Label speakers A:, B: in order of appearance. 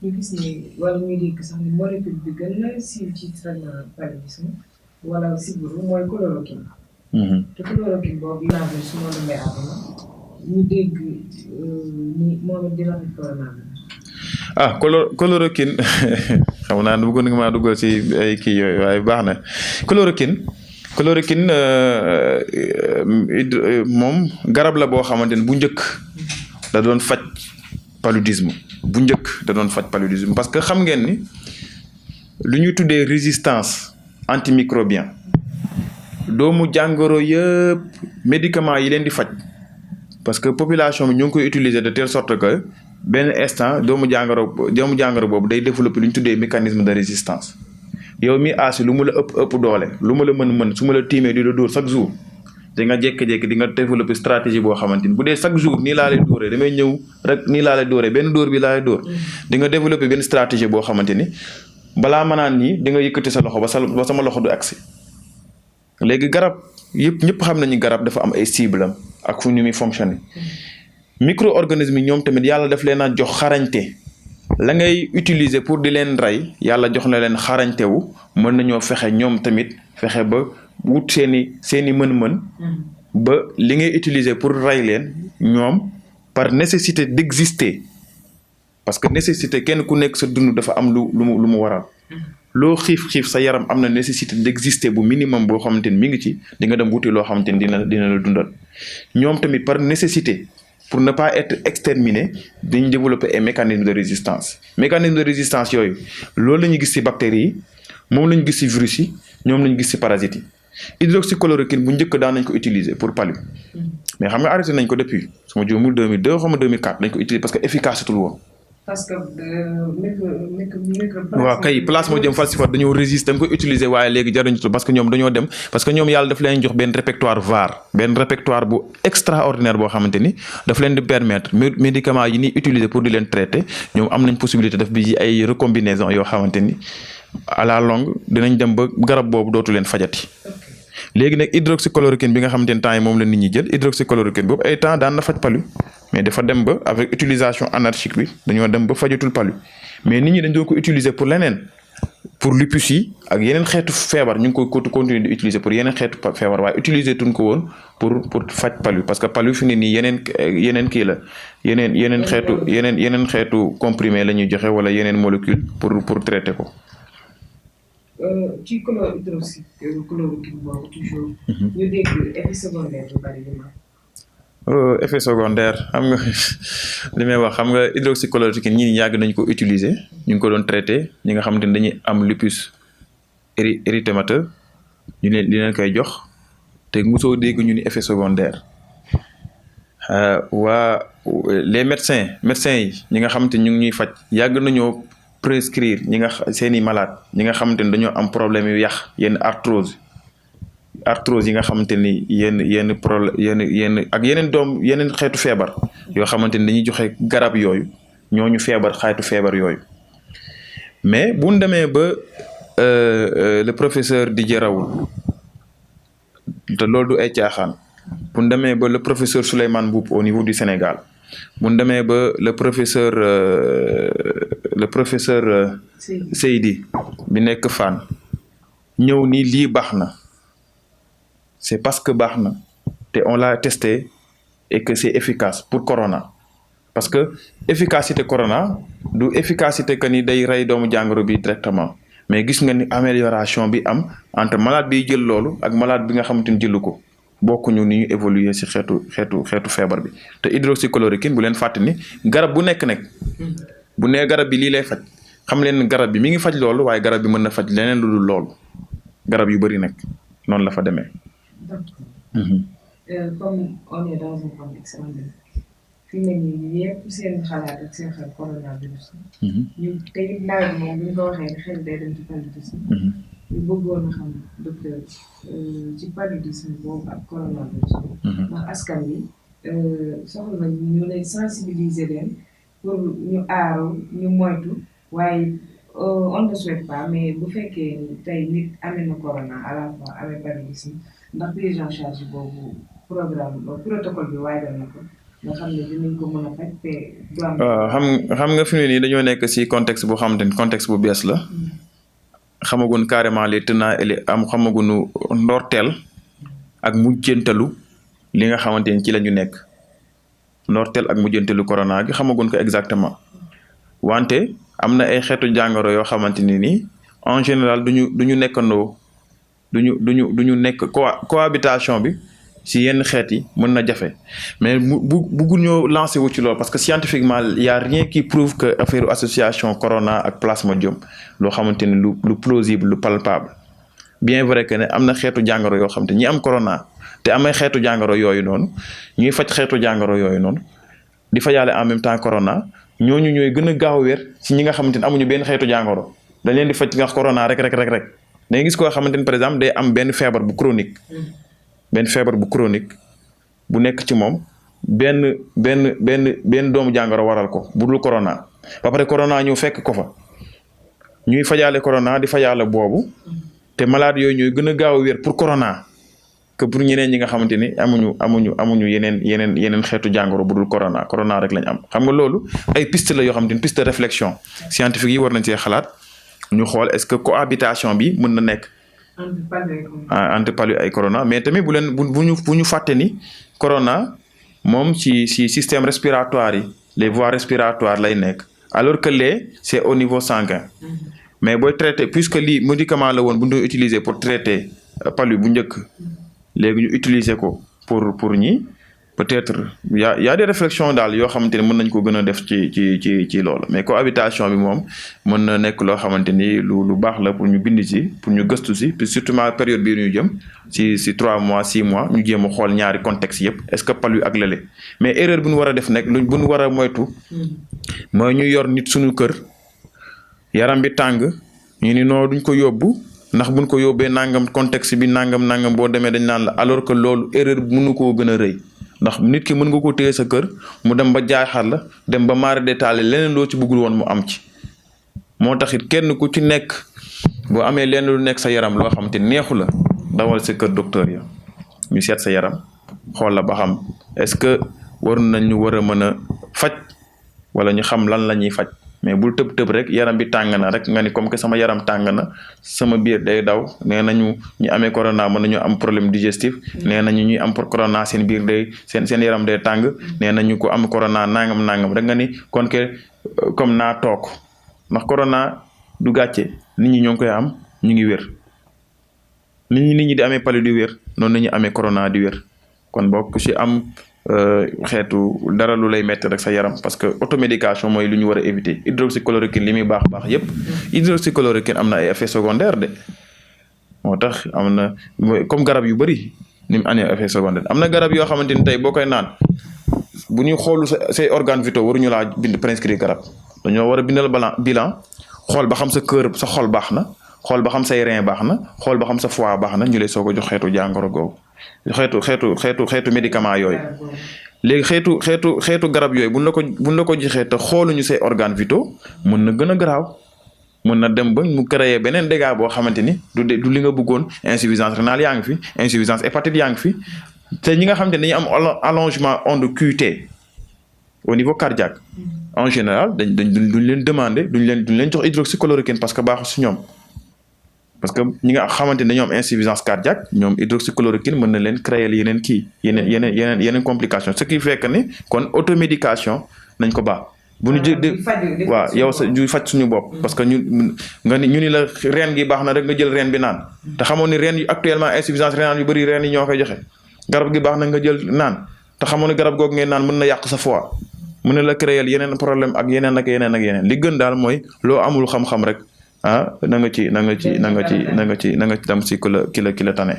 A: ñu gis ni wala ñu dégg sax ni molécule bi gën a siiw ci traitement paludisme wala sibiru mooy chloroquine. te chloroquine boobu yaa ngi su ma demee àdduna ñu dégg ni moom it dina fi coronavirus.
B: Chloroquine xam naa ne bëggoon nga maa duggal ci ay kii yooyu waaye baax na chloroquine moom garab la boo xamante ne bu njëkk da doon faj paludisme parce que xam ngeen ni lu ñuy tuddee résistance antimicrobienne doomu jàngoro yëpp médicaments yi leen di faj parce que population bi ñu ngi koy utiliser de telle sorte que benn instant doomu jàngoro boobu day développer lu ñu tuddee mécanisme de résistance yow mi aasi lu mu la ëpp doole lu mu la mën su ma la tiimee di la dóor chaque jour di nga jékki-jékki di nga développer stratégie boo xamante ni bu dee chaque jour nii laa lay dóoree damay ñëw rek nii laa lay dóoree benn dóor bi laa lay dóor di nga développer benn stratégie boo xamante ni balaa ma naan nii di nga yëkkati sa loxo ba sama loxo du agsi léegi garab yëpp ñëpp xam nañu garab dafa am ay cible am ak fu ñu muy fonctionner micro-organisme yi ñoom tamit yàlla daf leen a jox xarañte la ngay utiliser pour di leen rey yàlla jox na leen xarañte wu mën nañoo fexe ñoom tamit fexe ba wut seeni mën-mën ba li ngay utiliser pour rey leen ñoom par nécessité d'exister parce que nécessité kenn ku nekk sa dund dafa am lu mu waral loo xiif sa yaram am na nécessité d'exister bu minimum boo xamante ni mi ngi ci di nga dem wuti loo xamante ni dina la dundal ñoom tamit par nécessité pour ne pas être exterminé dañu développer ay mécanismes de résistance yooyu loolu la ñu gis ci bactéries yi moom la ñu gis ci virus yi ñoom la ñu gis ci parasites yi hydroxychloroquine bu njëkk daan nañ ko utiliser pour palu mais xam nga arrêté nañ ko depuis su ma juumul 2002 xam nga 2004 dañ ko utiliser parce que efficace tul woon.
A: parce que
B: waaw kay Plasmodium falciparum dañoo résister dañ koy utiliser waaye léegi jaruñu parce que ñoom dañoo dem parce que ñoom yàlla daf leen jox benn répertoire benn répertoire bu extraordinaire boo xamante ni daf leen di permettre médicaments yi ñuy utiliser pour di leen traiter ñoom am nañ possibilité daf bi ay recombinaison yoo xamante ni à la longue dinañ dem ba garab boobu dootu leen fajati. léegi nag hydroxychloroquine bi nga xamante ne temps yi moom la nit ñi jël hydroxychloroquine boobu ay temps daan na faj palu mais dafa dem ba avec utilisation anarchique bi dañoo dem ba fajatul palu mais nit ñi dañ doon ko utiliser pour leneen pour lupus yi ak yeneen xeetu feebar ñu ngi koy continuer di utiliser pour yeneen xeetu feebar waaye utiliser tuñ ko woon pour faj palu parce que palu fi ne nii yeneen kii la yeneen xeetu comprimé la ñuy joxe wala yeneen molécule pour traiter ko.
A: ci hydroxychloroquine boobu toujours. ñu dégg effet secondaire yu bari yu mag.
B: Effet secondaire xam nga li may wax xam nga hydroxychloroquine ñi yàgg nañu ko utiliser ñu ngi ko doon traité ñi nga xamante ne dañuy am lupus érythémateux ñu leen koy jox te mosoo dégg ñu ni effet secondaire les médecins yi ñi nga xamante ñu ngi ñuy faj yàgg nañoo prescrire ñi nga seeni malade ñi nga xamante ni dañoo am problème yu yàq yenn arthrose yi nga xamante ni yenn problème yenn ak yeneen xeetu feebar yoo xamante ni dañuy joxe garab yooyu ñooñu xeetu feebar yooyu mais bu ñu demee ba le professeur Didier Raoult te loolu du ay caaxaan bu ñu demee ba le professeur Souleymane Mboup au niveau du Sénégal bu ñu demee ba le professeur Seydi bi nekk Fann ñëw ni lii baax na c'est parce que baax na te on l'a testé et que c'est efficace pour corona parce que efficacité corona du efficacité que ni day rey doomu jàngoro bi directement mais gis nga ni amélioration bi am entre malade bi jël loolu ak malade bi nga xamante ni jëlu ko bokkuñu ni ñu évoluer ci xeetu feebar bi te hydroxychloroquine bu leen fàtte ni garab bu nekk nag bu nee garab bi lii lay faj xam leen garab bi mi ngi faj loolu waaye garab bi mën na faj leneen lu dul loolu garab yu bari nag noonu la fa demee.
A: Comme on est dans un contexte endémique fi mu ne nii yëpp seen xalaat ak seen xel coronavirus. ñu tey nawet moom bu ñu ko waxee xel day dem ci paludisme. ñu bëggoon a xam docteur ci paludisme boobu ak coronavirus. ndax askan bi soxla nañu ñu leen sensibiliser leen pour ñu aaru ñu moytu waaye on ne souhaite pas mais bu fekkee tey nit amee na corona à la fois amee paludisme ndax prise en charge boobu programme protocole bi waajal na ko nga xam ne dinañ ko mën a faj te du am.
B: xam nga fi mu ne nii dañoo nekk si contexte boo xamante ni contexte bu bees la. xamagun carrément les tenants et les xamagunu ndorteel ak mujjantalu li nga xamante ni ci la ñu nekk ndorteel ak mujjantalu corona gi xamagun ko exactement wante am na ay xeetu jàngoro yoo xamante ni nii en général duñu nekkandoo duñu nekk cohabitation bi si yenn xeet yi mën na jafe mais buggul ñoo lancé wu ci loolu parce que scientifiquement y a rien qui prouve que affaire association corona ak plasmodium loo xamante ni lu plausible lu palpable bien vrai que ne am na xeetu jàngoro yoo xamante ñi am corona te amay xeetu jàngoro yooyu noonu ñuy faj xeetu jàngoro yooyu noonu di fajaale en même temps corona ñooñu ñooy gën a gaaw a wér ci ñi nga xamante ni amuñu benn xeetu jàngoro dañ leen di faj nga corona rek da ngay gis koo xamante ni par exemple day am benn feebar bu chronique bu nekk ci moom benn doomu jàngoro waral ko bu dul corona ba pare corona ñëw fekk ko fa ñuy fajaale corona di fajaale boobu te malade yooyu ñooy gën a gaaw a wér pour corona que pour ñeneen ñi nga xamante ni amuñu yeneen xeetu jàngoro bu dul corona rek lañ am. xam nga loolu ay piste la yoo xamante ni piste de réflexion scientifique yi war nañ see xalaat ñu xool est-ce que cohabitation bi mën na nekk. entre palu ay corona mais tamit bu ñu fàtte ni corona moom ci système respiratoire yi les voies respiratoires lay nekk alors que c'est au niveau sanguin mais booy traité puisque lii médicament la woon bu ñu utiliser pour traiter palu bu njëkk léegi ñu utiliser ko pour ñi peut-être y a des réflexions daal yoo xamante ni mën nañ ko gën a def ci loolu mais cohabitation bi moom mën na nekk loo xamante ni lu baax la pour ñu bind ci pour ñu gëstu si puis surtout période bii ñu jëm si 3 mois 6 mois ñu jéem a xool ñaari contexte yëpp est-ce que palu ak lële mais erreur bu ñu war a def nag bu ñu war a moytu mooy ñu yor nit suñu kër yaram bi tàng ñu ni noo duñ ko yóbbu ndax buñ ko yóbbee nangam contexte bi nangam boo demee dañ naan la alors que loolu erreur mënu koo gën a rëy ndax nit ki mën nga ko téye sa kër mu dem ba jaaxal la dem ba maara détaillé leneen loo ci bëggul woon mu am ci moo tax it kenn ku ci nekk boo amee lenn lu nekk sa yaram loo xam te neexu la dawal sa kër docteur ya ñu seet sa yaram xool la ba xam est-ce que war nañu war a mën a faj wala ñu xam lan la ñuy faj mais bul tëb rek yaram bi tàng na rek nga ni comme que sama yaram tàng na sama biir day daw nee nañu ñu amee corona mën nañu am problème digestif nee nañu ñuy am pour corona seen biir day seen yaram day tàng nee nañu ko am corona nangam rek nga ni kon ke comme naa toog ndax corona du gàcce nit ñi ñoo ngi koy am ñu ngi wér nit ñi di amee palu di wér noonu la ñu amee corona di wér kon bokk ci am xeetu dara lu lay metti rek sa yaram parce que automédication mooy lu ñu war a éviter hydroxychloroquine li muy baax yépp hydroxychloroquine am na ay effets secondaires de moo tax am na comme garab yu bari ni mu amee effet secondaire am na garab yoo xamante ni tey boo koy naan bu ñuy xoolu say organes vitaux waruñu laa bind prescrire garab dañoo war a bindal bilan xool ba xam sa cœur sa xol baax na xool ba xam say rein baax na xool ba xam sa foie baax na ñu lay soog a jox xeetu jàngoro googu xeetu médicament yooyu léegi xeetu garab yooyu buñ la ko joxee te xooluñu say organes vitaux mën na gën a garaaw mën na dem ba mu créer beneen dégât boo xamante ni du li nga bëggoon insuffisance rénale yaa ngi fi insuffisance hépatique yaa ngi fi te ñi nga xamante ni dañuy am allongement onde QT au niveau cardiaque en général duñ leen demander duñ leen jox hydroxychloroquine parce que baaxul si ñoom parce que ñi nga xamante ne dañoo am insuffisance cardiaque ñoom hydroxychloroquine mën na leen créer yeneen complication ce qui fait que ni kon automédication nañ ko baax bu ñu waaw yow sa ju faj suñu bopp parce que ñu ni la reen gi baax na rek nga jël reen bi naan te xamoon ni reen yu actuellement insuffisance rénale yu bëri reen yi ñoo koy joxe garab gi baax na nga jël naan te xamoon ni garab googu ngay naan mën na yàq sa foie mën na la créer yeneen problème ak yeneen li gën daal mooy loo amul xam-xam rek na nga ci dem si ki la tane